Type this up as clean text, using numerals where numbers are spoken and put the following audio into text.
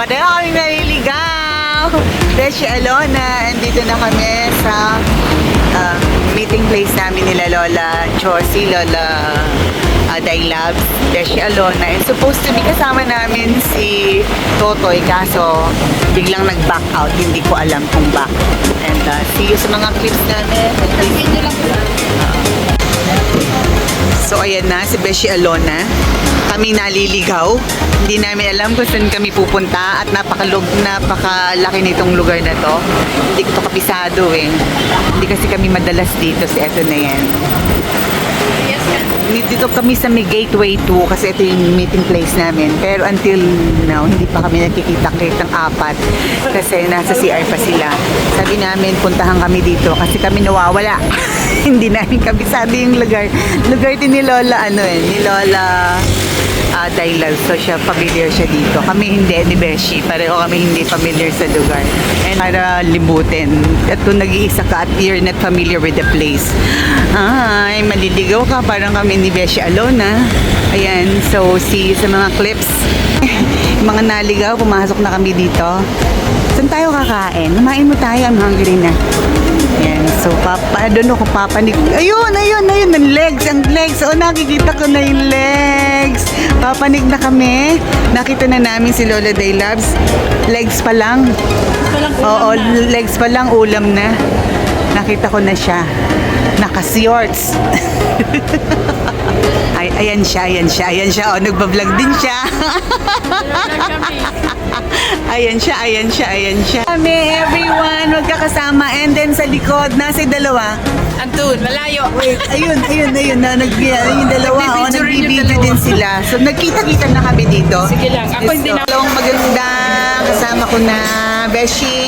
Pareho kami naliligaw. Beshi Alona, andito na kami sa meeting place namin nila Lola Chorsi, Lola Dailabs, Beshi Alona. And supposed to be kasama namin si Totoy, kaso biglang nag-back out. Hindi ko alam kung back. And see you sa mga clips namin. So ayan na, si Beshi Alona. Kami naliligaw. Hindi namin alam kung saan kami pupunta at napakalaki nitong lugar na to. Hindi ko to kapisado eh. Hindi kasi kami madalas dito, so eto na yan. Dito kami sa may Gateway 2 kasi ito yung meeting place namin. Pero until now, hindi pa kami nakikita-kitang apat kasi nasa CR pa sila. Sabi namin, puntahan kami dito kasi kami nawawala. Hindi namin kabisado yung lugar. Lugar din ni Lola, ni Lola Dailal. So siya, familiar siya dito. Kami hindi, ni Beshi. Pareho kami hindi familiar sa lugar. And para libutin. At kung nag-iisa ka at you're not familiar with the place, ay, maliligaw ka. Parang kami ni Beshi Alona. Ayan, so see sa mga clips. Mga naligaw, pumasok na kami dito. Saan tayo kakain? Kumain mo tayo, I'm hungry na. Ayan, so doon ako papanig. Ayun, ang legs. Oh, nakikita ko na yung legs. Papanig na kami. Nakita na namin si Lola Dailabs. Legs pa lang. Oo, legs pa lang, ulam na. Nakita ko na siya. Naka-shorts. Ayan siya. Oh, nagbablog din siya. Ayan siya. Kami, everyone, magkakasama. And then sa likod, nasa dalawa. Andun, malayo. Wait, ayun. Yung dalawa. Nagbibideo din sila. So, nagkita-kita na kami dito. Sige lang, ako hindi na. Maganda. Kasama ko na, Beshi.